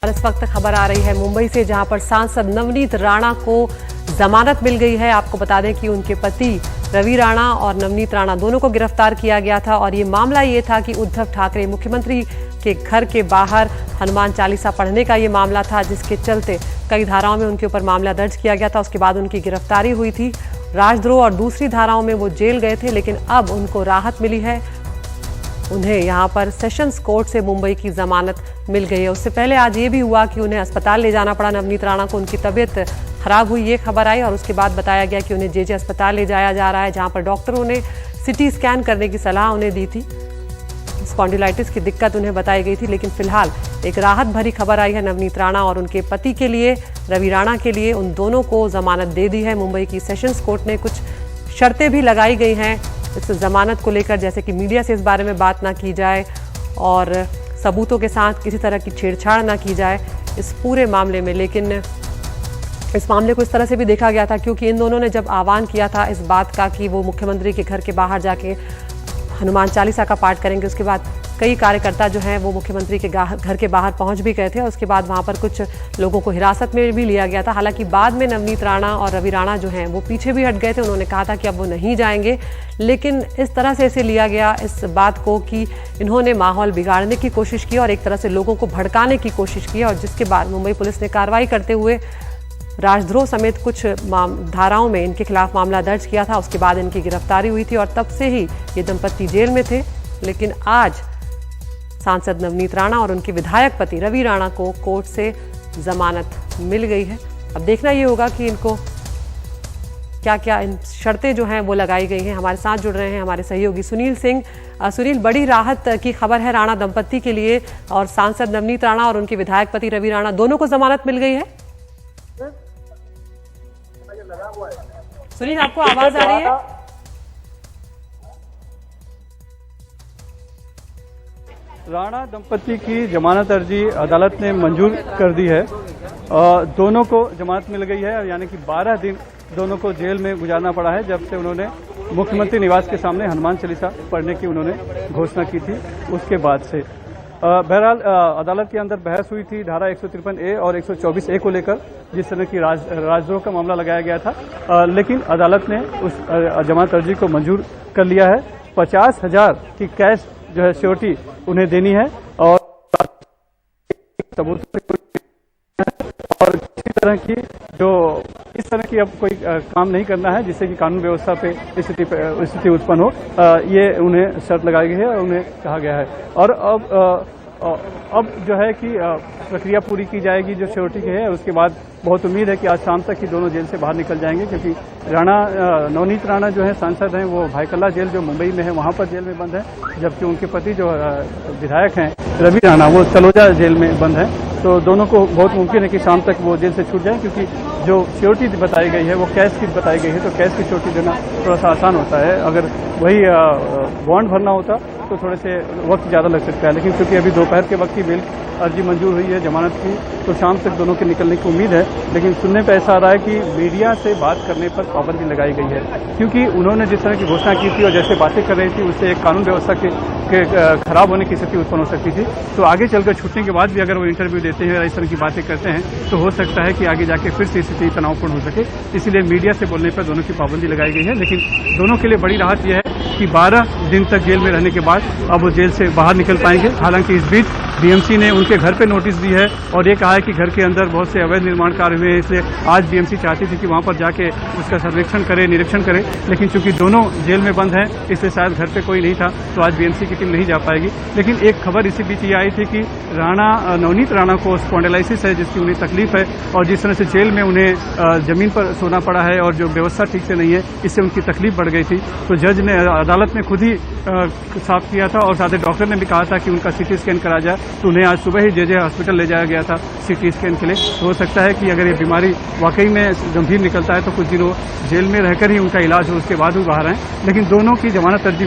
और इस वक्त खबर आ रही है मुंबई से, जहां पर सांसद नवनीत राणा को जमानत मिल गई है। आपको बता दें कि उनके पति रवि राणा और नवनीत राणा दोनों को गिरफ्तार किया गया था और ये मामला ये था कि उद्धव ठाकरे मुख्यमंत्री के घर के बाहर हनुमान चालीसा पढ़ने का ये मामला था, जिसके चलते कई धाराओं में उनके ऊपर मामला दर्ज किया गया था। उसके बाद उनकी गिरफ्तारी हुई थी। राजद्रोह और दूसरी धाराओं में वो जेल गए थे, लेकिन अब उनको राहत मिली है। उन्हें यहाँ पर सेशंस कोर्ट से मुंबई की जमानत मिल गई है। उससे पहले आज ये भी हुआ कि उन्हें अस्पताल ले जाना पड़ा। नवनीत राणा को उनकी तबीयत खराब हुई, ये खबर आई और उसके बाद बताया गया कि उन्हें जेजे अस्पताल ले जाया जा रहा है, जहाँ पर डॉक्टरों ने सिटी स्कैन करने की सलाह उन्हें दी थी। स्पॉन्डिलाइटिस की दिक्कत उन्हें बताई गई थी, लेकिन फिलहाल एक राहत भरी खबर आई है नवनीत राणा और उनके पति के लिए, रवि राणा के लिए। उन दोनों को जमानत दे दी है मुंबई की सेशंस कोर्ट ने। कुछ शर्तें भी लगाई गई हैं इस जमानत को लेकर, जैसे कि मीडिया से इस बारे में बात ना की जाए और सबूतों के साथ किसी तरह की छेड़छाड़ ना की जाए इस पूरे मामले में। लेकिन इस मामले को इस तरह से भी देखा गया था क्योंकि इन दोनों ने जब आह्वान किया था इस बात का कि वो मुख्यमंत्री के घर के बाहर जाके हनुमान चालीसा का पाठ करेंगे, उसके बाद कई कार्यकर्ता जो हैं वो मुख्यमंत्री के घर के बाहर पहुंच भी गए थे और उसके बाद वहां पर कुछ लोगों को हिरासत में भी लिया गया था। हालांकि बाद में नवनीत राणा और रवि राणा जो हैं वो पीछे भी हट गए थे। उन्होंने कहा था कि अब वो नहीं जाएंगे, लेकिन इस तरह से इसे लिया गया इस बात को कि इन्होंने माहौल बिगाड़ने की कोशिश की और एक तरह से लोगों को भड़काने की कोशिश की, और जिसके बाद मुंबई पुलिस ने कार्रवाई करते हुए राजद्रोह समेत कुछ धाराओं में इनके खिलाफ मामला दर्ज किया था। उसके बाद इनकी गिरफ्तारी हुई थी और तब से ही ये दंपत्ति जेल में थे। लेकिन आज सांसद नवनीत राणा और उनके विधायक पति रवि राणा को कोर्ट से जमानत मिल गई है। अब देखना ये होगा कि इनको क्या क्या इन शर्तें जो हैं वो लगाई गई हैं। हमारे साथ जुड़ रहे हैं हमारे सहयोगी सुनील सिंह। सुनील, बड़ी राहत की खबर है राणा दंपत्ति के लिए, और सांसद नवनीत राणा और उनके विधायक पति रवि राणा दोनों को जमानत मिल गई है। सुनील, आपको आवाज आ रही है? राणा दंपति की जमानत अर्जी अदालत ने मंजूर कर दी है। दोनों को जमानत मिल गई है, यानी कि 12 दिन दोनों को जेल में गुजारना पड़ा है, जब से उन्होंने मुख्यमंत्री निवास के सामने हनुमान चालीसा पढ़ने की उन्होंने घोषणा की थी उसके बाद से। बहरहाल अदालत के अंदर बहस हुई थी धारा 153A और 124A को लेकर, जिस तरह की राजद्रोह का मामला लगाया गया था, लेकिन अदालत ने उस जमानत अर्जी को मंजूर कर लिया है। 50,000 की कैश जो है सिक्योरिटी उन्हें देनी है और इसी तरह की जो इस तरह की अब कोई काम नहीं करना है जिससे कि कानून व्यवस्था पे स्थिति उत्पन्न हो, ये उन्हें शर्त लगाई गई है और उन्हें कहा गया है। और अब जो है कि प्रक्रिया पूरी की जाएगी जो सिक्योरिटी की है। उसके बाद बहुत उम्मीद है कि आज शाम तक ही दोनों जेल से बाहर निकल जाएंगे, क्योंकि नवनीत राणा जो है सांसद हैं वो भाईकल्ला जेल जो मुंबई में है वहां पर जेल में बंद है, जबकि उनके पति जो विधायक हैं रवि राणा वो तलोजा जेल में बंद है। तो दोनों को बहुत मुमकिन है कि शाम तक वो जेल से छूट जाए, क्योंकि जो सिक्योरिटी बताई गई है वो कैश की बताई गई है, तो कैश की सिक्योरिटी देना थोड़ा सा आसान होता है। अगर वही बॉन्ड भरना होता तो थोड़े से वक्त ज़्यादा लग सकता है, लेकिन क्योंकि अभी दोपहर के वक्त ही बेल अर्जी मंजूर हुई है जमानत की, तो शाम तक दोनों के निकलने की उम्मीद है। लेकिन सुनने पर ऐसा आ रहा है कि मीडिया से बात करने पर पाबंदी लगाई गई है, क्योंकि उन्होंने जिस तरह की घोषणा की थी और जैसे बातें कर रही थी उससे एक कानून व्यवस्था के खराब होने की स्थिति उत्पन्न हो सकती थी। तो आगे चलकर छूटने के बाद भी अगर वो इंटरव्यू देते हैं या इस तरह की बातें करते हैं तो हो सकता है कि आगे जाके फिर से स्थिति तनावपूर्ण हो सके। इसीलिए मीडिया से बोलने पर दोनों की पाबंदी लगाई गई है। लेकिन दोनों के लिए बड़ी राहत यह है कि 12 दिन तक जेल में रहने के बाद अब वो जेल से बाहर निकल पाएंगे। हालांकि इस बीच बीएमसी ने उनके घर पे नोटिस दी है और ये कहा है कि घर के अंदर बहुत से अवैध निर्माण कार्य हुए हैं, इसलिए आज बीएमसी चाहती थी कि वहां पर जाके उसका सर्वेक्षण करे, निरीक्षण करे। लेकिन चूंकि दोनों जेल में बंद हैं, इसलिए शायद घर पे कोई नहीं था, तो आज बीएमसी की टीम नहीं जा पाएगी। लेकिन एक खबर इसी बीच ये आई थी कि नवनीत राणा को स्पॉन्डिलाइटिस है, जिसकी उन्हें तकलीफ है, और जिस तरह से जेल में उन्हें जमीन पर सोना पड़ा है और जो व्यवस्था ठीक से नहीं है, इससे उनकी तकलीफ बढ़ गई थी। तो जज ने, अदालत ने खुद ही साफ किया था और साथ ही डॉक्टर ने भी कहा था कि उनका सीटी स्कैन करा जाए, तो उन्हें आज सुबह ही जेजे हॉस्पिटल ले जाया गया था सीटी स्कैन के लिए। तो हो सकता है कि अगर ये बीमारी वाकई में गंभीर निकलता है तो कुछ दिनों जेल में रहकर ही उनका इलाज हो, उसके बाद वो बाहर आए। लेकिन दोनों की जमानत अर्जी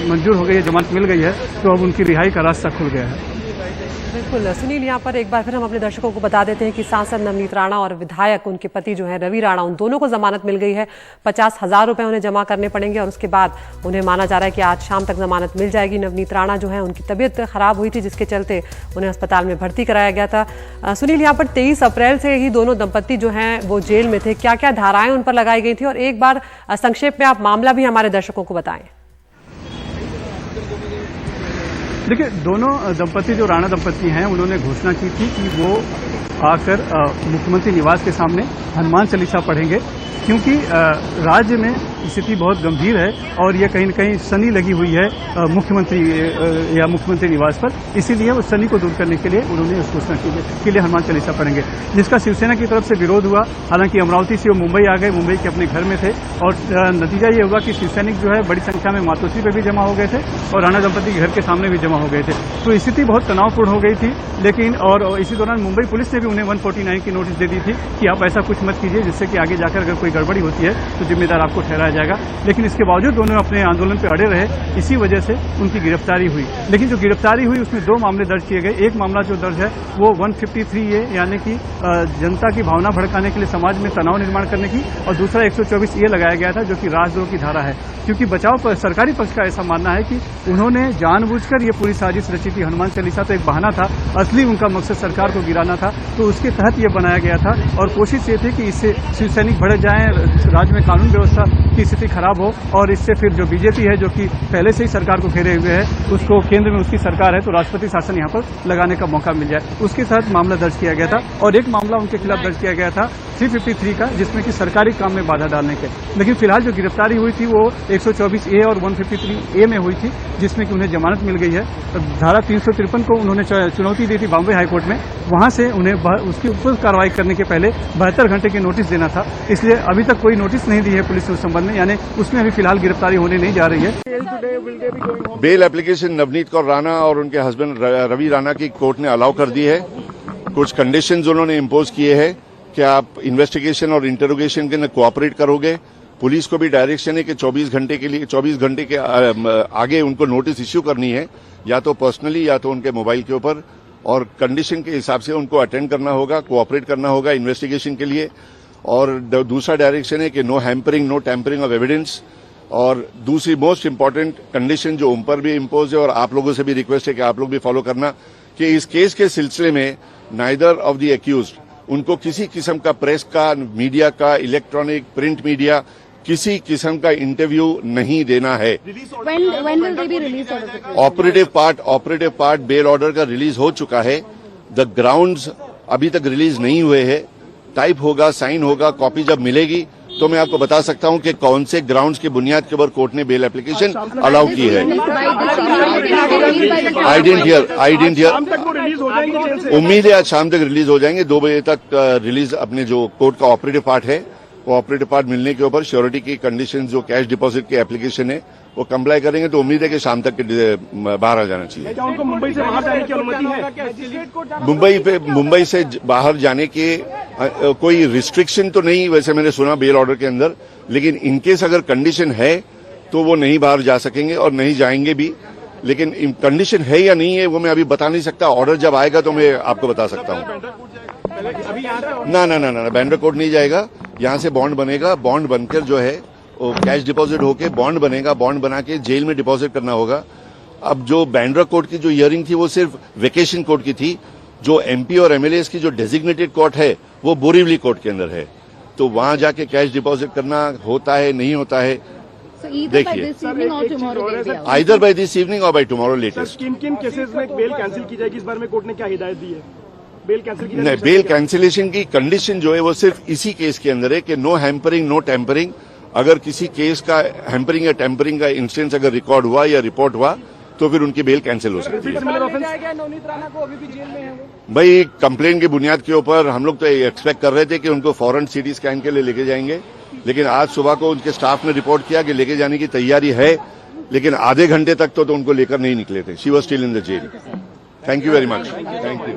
मंजूर हो गई है, जमानत मिल गई है, तो अब उनकी रिहाई का रास्ता खुल गया है। बिल्कुल सुनील, यहाँ पर एक बार फिर हम अपने दर्शकों को बता देते हैं कि सांसद नवनीत राणा और विधायक उनके पति जो है रवि राणा, उन दोनों को जमानत मिल गई है। 50,000 रुपए उन्हें जमा करने पड़ेंगे और उसके बाद उन्हें माना जा रहा है कि आज शाम तक जमानत मिल जाएगी। नवनीत राणा जो है उनकी तबीयत खराब हुई थी, जिसके चलते उन्हें अस्पताल में भर्ती कराया गया था। सुनील, यहाँ पर 23 अप्रैल से ही दोनों दंपत्ति जो हैं वो जेल में थे। क्या क्या धाराएं उन पर लगाई गई थी, और एक बार संक्षेप में आप मामला भी हमारे दर्शकों को बताएं। देखिए, दोनों दंपति जो राणा दंपति हैं, उन्होंने घोषणा की थी कि वो आकर मुख्यमंत्री निवास के सामने हनुमान चालीसा पढ़ेंगे, क्योंकि राज्य में स्थिति बहुत गंभीर है और ये कहीं न कहीं शनि लगी हुई है मुख्यमंत्री या मुख्यमंत्री निवास पर। इसीलिए उस शनि को दूर करने के लिए उन्होंने उस घोषणा के लिए हनुमान चालीसा पढ़ेंगे, जिसका शिवसेना की तरफ से विरोध हुआ। हालांकि अमरावती से वो मुंबई आ गए, मुंबई के अपने घर में थे, और नतीजा ये हुआ कि शिवसैनिक जो है बड़ी संख्या में मातोश्री पे भी जमा हो गए थे और राणा दंपति के घर के सामने भी जमा हो गए थे। तो स्थिति बहुत तनावपूर्ण हो गई थी। लेकिन और इसी दौरान मुंबई पुलिस ने भी उन्हें 149 की नोटिस दे दी थी कि आप ऐसा कुछ मत कीजिए जिससे कि आगे जाकर अगर कोई गड़बड़ी होती है तो जिम्मेदार आपको ठहराया जाएगा। लेकिन इसके बावजूद दोनों अपने आंदोलन पर अड़े रहे, इसी वजह से उनकी गिरफ्तारी हुई। लेकिन जो गिरफ्तारी हुई उसमें 2 मामले दर्ज किए गए। एक मामला जो दर्ज है वो 153A यानी कि जनता की भावना भड़काने के लिए, समाज में तनाव निर्माण करने की, और दूसरा 124A लगाया गया था जो कि राजद्रोह की धारा है। क्योंकि बचाव पर सरकारी पक्ष का ऐसा मानना है कि उन्होंने जानबूझकर ये पूरी साजिश रची थी। हनुमान चालीसा तो एक बहाना था, असली उनका मकसद सरकार को गिराना था, तो उसके तहत ये बनाया गया था। और कोशिश ये थी कि इससे शिवसैनिक भड़क जाएं, राज्य में कानून व्यवस्था की स्थिति खराब हो, और इससे फिर जो बीजेपी है जो कि पहले से ही सरकार को घेरे हुए है, उसको केंद्र में उसकी सरकार है तो राष्ट्रपति शासन यहाँ पर लगाने का मौका मिल जाए, उसके तहत मामला दर्ज किया गया था। और एक मामला उनके खिलाफ दर्ज किया गया था 353 का, जिसमें कि सरकारी काम में बाधा डालने के। लेकिन फिलहाल जो गिरफ्तारी हुई थी वो 124A और 153A में हुई थी, जिसमें कि उन्हें जमानत मिल गई है। धारा 353 को उन्होंने चुनौती दी थी बॉम्बे हाईकोर्ट में, वहां से उन्हें उसकी ऊपर कार्रवाई करने के पहले 72 घंटे की नोटिस देना था। इसलिए अभी तक कोई नोटिस नहीं दी है पुलिस ने उस संबंध में, यानी उसमें अभी फिलहाल गिरफ्तारी होने नहीं जा रही है। बेल एप्लीकेशन नवनीत कौर राणा और उनके हस्बैंड रवि राणा की कोर्ट ने अलाउ कर दी है। कुछ कंडीशंस उन्होंने इम्पोज किए हैं कि आप इन्वेस्टिगेशन और इंटरोगेशन के अंदर कोऑपरेट करोगे। पुलिस को भी डायरेक्शन है कि 24 घंटे के आगे उनको नोटिस इश्यू करनी है, या तो पर्सनली या तो उनके मोबाइल के ऊपर, और कंडीशन के हिसाब से उनको अटेंड करना होगा, कोऑपरेट करना होगा इन्वेस्टिगेशन के लिए। और दूसरा डायरेक्शन है कि no hampering, no tampering of evidence. और दूसरी मोस्ट इंपॉर्टेंट कंडीशन जो उन पर भी इम्पोज है और आप लोगों से भी रिक्वेस्ट है कि आप लोग भी फॉलो करना, कि इस केस के सिलसिले में नाइदर ऑफ द एक्यूज्ड उनको किसी किस्म का प्रेस का, मीडिया का, इलेक्ट्रॉनिक प्रिंट मीडिया, किसी किस्म का इंटरव्यू नहीं देना है। ऑपरेटिव पार्ट बेल ऑर्डर का रिलीज हो चुका है। द ग्राउंड्स अभी तक रिलीज नहीं हुए हैं। टाइप होगा, साइन होगा, कॉपी जब मिलेगी तो मैं आपको बता सकता हूं कि कौन से ग्राउंड्स की बुनियाद के ऊपर कोर्ट ने बेल एप्लीकेशन अलाउ की है। आई डेंट हियर। उम्मीद है आज शाम तक रिलीज हो जाएंगे। 2 बजे तक रिलीज अपने जो कोर्ट का ऑपरेटिव पार्ट है, वो ऑपरेटिव पार्ट मिलने के ऊपर श्योरिटी की कंडीशन जो कैश डिपॉजिट की एप्लीकेशन है वो कंप्लाई करेंगे, तो उम्मीद है कि शाम तक बाहर आ जाना चाहिए। क्या उनको मुंबई से बाहर जाने की अनुमति है? मुंबई से बाहर जाने के कोई रिस्ट्रिक्शन तो नहीं, वैसे मैंने सुना बेल ऑर्डर के अंदर, लेकिन इनकेस अगर कंडीशन है तो वो नहीं बाहर जा सकेंगे और नहीं जाएंगे भी। लेकिन कंडीशन है या नहीं है वो मैं अभी बता नहीं सकता। ऑर्डर जब आएगा तो मैं आपको बता सकता हूँ। ना, बैंड्रा कोर्ट नहीं जाएगा। यहाँ से बॉन्ड बनेगा, बॉन्ड बनकर जो है वो कैश डिपॉजिट होके बॉन्ड बनेगा, बॉन्ड बना के जेल में डिपॉजिट करना होगा। अब जो बैंड्रा कोर्ट की जो हियरिंग थी वो सिर्फ वेकेशन कोर्ट की थी। जो एमपी और एमएलएस की जो डेजिग्नेटेड कोर्ट है वो बोरीवली कोर्ट के अंदर है, तो वहां जाके कैश डिपॉजिट करना होता है नहीं होता है देखिए, आइदर बाय दिस इवनिंग और बाय टुमारो लेटेस्ट। किन केसेस में बेल कैंसिल की जाएगी, इस बारे में कोर्ट ने क्या हिदायत दी है? बेल कैंसिल की नहीं, बेल कैंसिलेशन की कंडीशन जो है वो सिर्फ इसी केस के अंदर है कि नो हैम्परिंग, नो टेम्परिंग। अगर किसी केस का हैम्परिंग या टेम्परिंग का इंस्टेंस अगर रिकॉर्ड हुआ या रिपोर्ट हुआ तो फिर उनकी बेल कैंसिल हो सकती है। नवनीत राणा को अभी भी जेल में है वो? भाई कंप्लेन की बुनियाद के ऊपर हम लोग तो एक्सपेक्ट कर रहे थे कि उनको फौरन सीटी स्कैन के लिए लेके जाएंगे, लेकिन आज सुबह को उनके स्टाफ ने रिपोर्ट किया कि लेके जाने की तैयारी है, लेकिन आधे घंटे तक तो उनको लेकर नहीं निकले थे। She was still in the jail. Thank you very much. Thank you.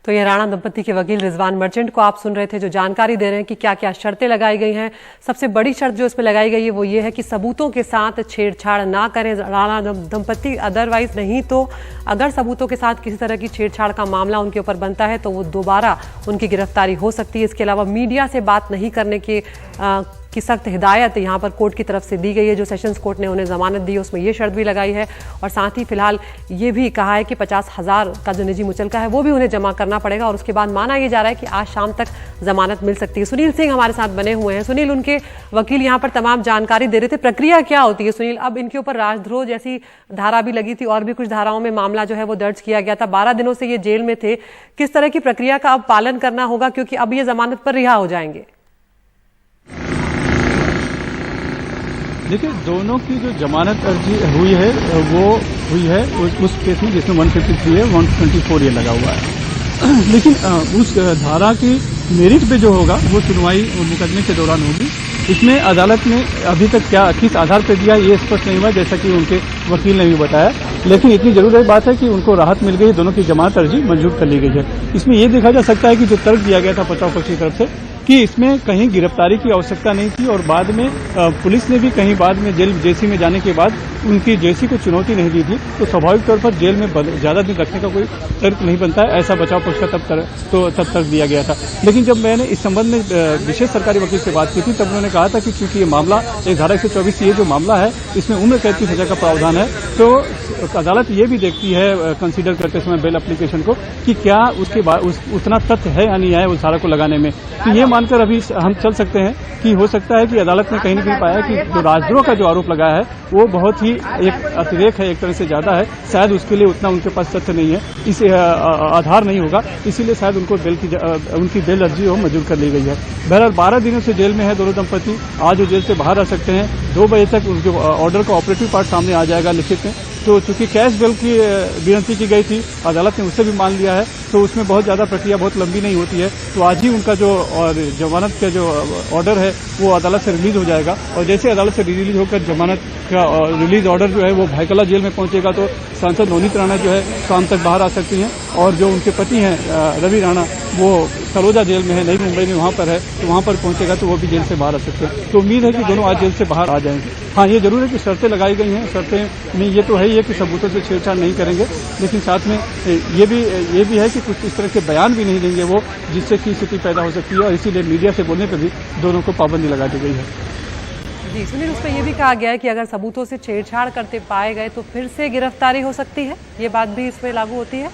तो ये राणा दंपति के वकील रिजवान मर्चेंट को आप सुन रहे थे, जो जानकारी दे रहे हैं कि क्या क्या शर्तें लगाई गई हैं। सबसे बड़ी शर्त जो इस पर लगाई गई है वो ये है कि सबूतों के साथ छेड़छाड़ ना करें राणा दंपति। अदरवाइज नहीं तो अगर सबूतों के साथ किसी तरह की छेड़छाड़ का मामला उनके ऊपर बनता है तो वो दोबारा उनकी गिरफ्तारी हो सकती है। इसके अलावा मीडिया से बात नहीं करने की सख्त हिदायत यहाँ पर कोर्ट की तरफ से दी गई है। जो सेशंस कोर्ट ने उन्हें जमानत दी उसमें ये शर्त भी लगाई है और साथ ही फिलहाल ये भी कहा है कि 50,000 का जो निजी मुचलका है वो भी उन्हें जमा करना पड़ेगा और उसके बाद माना यह जा रहा है कि आज शाम तक जमानत मिल सकती है। सुनील सिंह हमारे साथ बने हुए हैं। सुनील, उनके वकील यहाँ पर तमाम जानकारी दे रहे थे, प्रक्रिया क्या होती है सुनील? अब इनके ऊपर राजद्रोह जैसी धारा भी लगी थी और भी कुछ धाराओं में मामला जो है वो दर्ज किया गया था। 12 दिनों से ये जेल में थे। किस तरह की प्रक्रिया का अब पालन करना होगा, क्योंकि अब ये जमानत पर रिहा हो जाएंगे? देखिए, दोनों की जो जमानत अर्जी हुई है वो हुई है उस केस में जिसमें 153 है, 124 ये लगा हुआ है। लेकिन उस धारा की मेरिट पे जो होगा वो सुनवाई मुकदमे के दौरान होगी। इसमें अदालत ने अभी तक क्या किस आधार पर दिया ये स्पष्ट नहीं हुआ, जैसा कि उनके वकील ने भी बताया। लेकिन इतनी जरूर बात है कि उनको राहत मिल गई, दोनों की जमानत अर्जी मंजूर कर ली गई है। इसमें यह देखा जा सकता है कि जो तर्क दिया गया था बचाव पक्ष की तरफ से कि इसमें कहीं गिरफ्तारी की आवश्यकता नहीं थी और बाद में पुलिस ने भी कहीं बाद में जेसी में जाने के बाद उनकी जेसी को चुनौती नहीं दी थी, तो स्वाभाविक तौर पर जेल में ज्यादा दिन रखने का कोई तर्क नहीं बनता है। ऐसा बचाव पक्ष का तब तर्क दिया गया था। लेकिन जब मैंने इस संबंध में विशेष सरकारी वकील से बात की थी तब उन्होंने कहा था कि चूंकि ये मामला एक धारा 124 ये जो मामला है इसमें उम्र कैद की सजा का प्रावधान है, तो अदालत ये भी देखती है कंसीडर करते समय बेल एप्लीकेशन को कि क्या उसके बाद उतना तथ्य है या नहीं है उस धारा को लगाने में। तो ये मानकर अभी हम चल सकते हैं कि हो सकता है कि अदालत ने कहीं न कहीं पाया कि जो राजद्रोह का जो आरोप लगाया है वो बहुत ही एक अतिरेक है, एक तरह से ज्यादा है। शायद उसके लिए उतना उनके पास तथ्य नहीं है, इस आधार नहीं होगा, इसीलिए शायद उनको उनकी बेल अर्जी हो मंजूर कर ली गई है। बहरहाल 12 दिनों से जेल में है दोनों दंपति। आज वो जेल से बाहर आ सकते हैं। 2 बजे तक उनके ऑर्डर का ऑपरेटिव पार्ट सामने आ जाएगा लिखित में। तो चूंकि कैश बेल की विनती की गई थी, अदालत ने उससे भी मान लिया है, तो उसमें बहुत ज्यादा प्रक्रिया बहुत लंबी नहीं होती है। तो आज ही उनका जो जमानत का जो ऑर्डर है वो अदालत से रिलीज हो जाएगा और जैसे अदालत से रिलीज होकर जमानत का रिलीज ऑर्डर जो है वो भायखला जेल में पहुंचेगा तो सांसद नवनीत राणा जो है शाम तक बाहर आ सकती हैं और जो उनके पति हैं रवि राणा वो तलोजा जेल में है, नई मुंबई में वहां पर है, तो वहां पर पहुंचेगा तो वो भी जेल से बाहर आ सकते हैं। तो उम्मीद है कि दोनों आज जेल से बाहर आ जाएंगे। हाँ, ये जरूर है कि शर्तें लगाई गई हैं। शर्तें में ये तो है ही है कि सबूतों से छेड़छाड़ नहीं करेंगे, लेकिन साथ में ये भी है कि कुछ इस तरह के बयान भी नहीं देंगे वो जिससे की स्थिति पैदा हो सकती है और इसीलिए मीडिया से बोलने पर भी दोनों को पाबंदी लगा दी गई है। जी सुनील, उस पर यह भी कहा गया है कि अगर सबूतों से छेड़छाड़ करते पाए गए तो फिर से गिरफ्तारी हो सकती है। ये बात भी इसमें लागू होती है?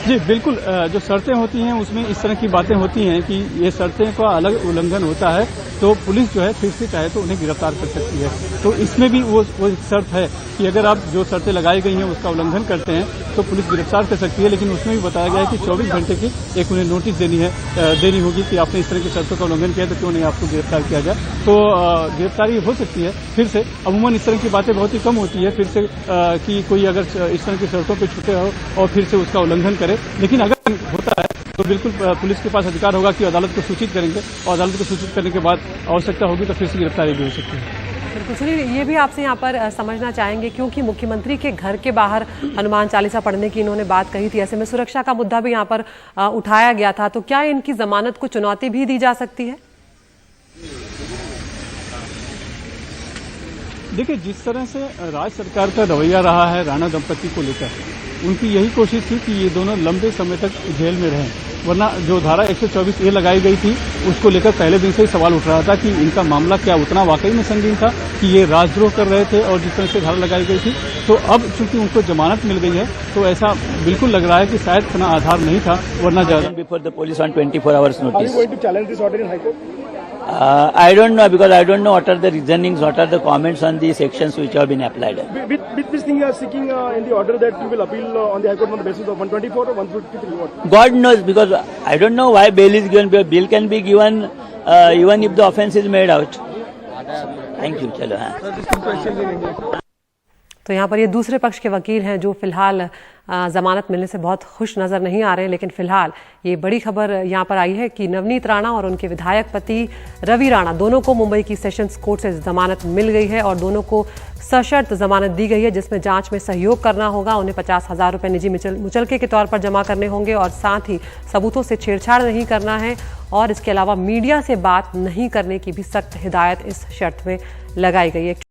जी बिल्कुल, जो शर्तें होती हैं उसमें इस तरह की बातें होती हैं कि ये शर्तें का अलग उल्लंघन होता है तो पुलिस जो है फिर से चाहे तो उन्हें गिरफ्तार कर सकती है। तो इसमें भी वो शर्त है कि अगर आप जो शर्तें लगाई गई हैं उसका उल्लंघन करते हैं तो पुलिस गिरफ्तार कर सकती है। लेकिन उसमें भी बताया गया है कि 24 घंटे की एक उन्हें नोटिस देनी होगी कि आपने इस तरह की शर्तों का उल्लंघन किया तो क्यों नहीं आपको गिरफ्तार किया जाए। तो गिरफ्तारी हो सकती है फिर से। अमूमन इस तरह की बातें बहुत ही कम होती है फिर से कि कोई अगर इस तरह की शर्तों पर छूटे हो और फिर से उसका उल्लंघन करे। लेकिन अगर होता है तो बिल्कुल पुलिस के पास अधिकार होगा कि अदालत को सूचित करेंगे और अदालत को सूचित करने के बाद आवश्यकता होगी तो फिर से गिरफ्तारी भी हो सकती है। बिल्कुल सुनील, ये भी आपसे यहाँ पर समझना चाहेंगे क्योंकि मुख्यमंत्री के घर के बाहर हनुमान चालीसा पढ़ने की इन्होंने बात कही थी, ऐसे में सुरक्षा का मुद्दा भी यहाँ पर उठाया गया था, तो क्या इनकी जमानत को चुनौती भी दी जा सकती है? देखिए, जिस तरह से राज्य सरकार का रवैया रहा है राणा दंपति को लेकर, उनकी यही कोशिश थी कि ये दोनों लंबे समय तक जेल में रहें, वरना जो धारा 124 ये लगाई गई थी उसको लेकर पहले दिन से ही सवाल उठ रहा था कि इनका मामला क्या उतना वाकई में संगीन था कि ये राजद्रोह कर रहे थे और जिस तरह से धारा लगाई गई थी। तो अब चूंकि उनको जमानत मिल गई है तो ऐसा बिल्कुल लग रहा है कि शायद इतना आधार नहीं था, वरना ज्यादा। Before the police on 24 hours notice. Are you going to challenge this order in High Court? I don't know because I don't know what are the reasonings, what are the comments on the sections which have been applied. With this thing you are seeking in the order that you will appeal on the High Court on the basis of 124 or 153? What? God knows because I don't know why bail is given. Bail can be given even if the offence is made out. Thank you. Chalo, हाँ. तो यहाँ पर ये दूसरे पक्ष के वकील हैं जो फिलहाल जमानत मिलने से बहुत खुश नजर नहीं आ रहे हैं, लेकिन फिलहाल ये बड़ी खबर यहाँ पर आई है कि नवनीत राणा और उनके विधायक पति रवि राणा दोनों को मुंबई की सेशंस कोर्ट से जमानत मिल गई है और दोनों को सशर्त जमानत दी गई है, जिसमें जांच में सहयोग करना होगा। उन्हें 50,000 रुपए निजी मुचलके के तौर पर जमा करने होंगे और साथ ही सबूतों से छेड़छाड़ नहीं करना है और इसके अलावा मीडिया से बात नहीं करने की भी सख्त हिदायत इस शर्त में लगाई गई है।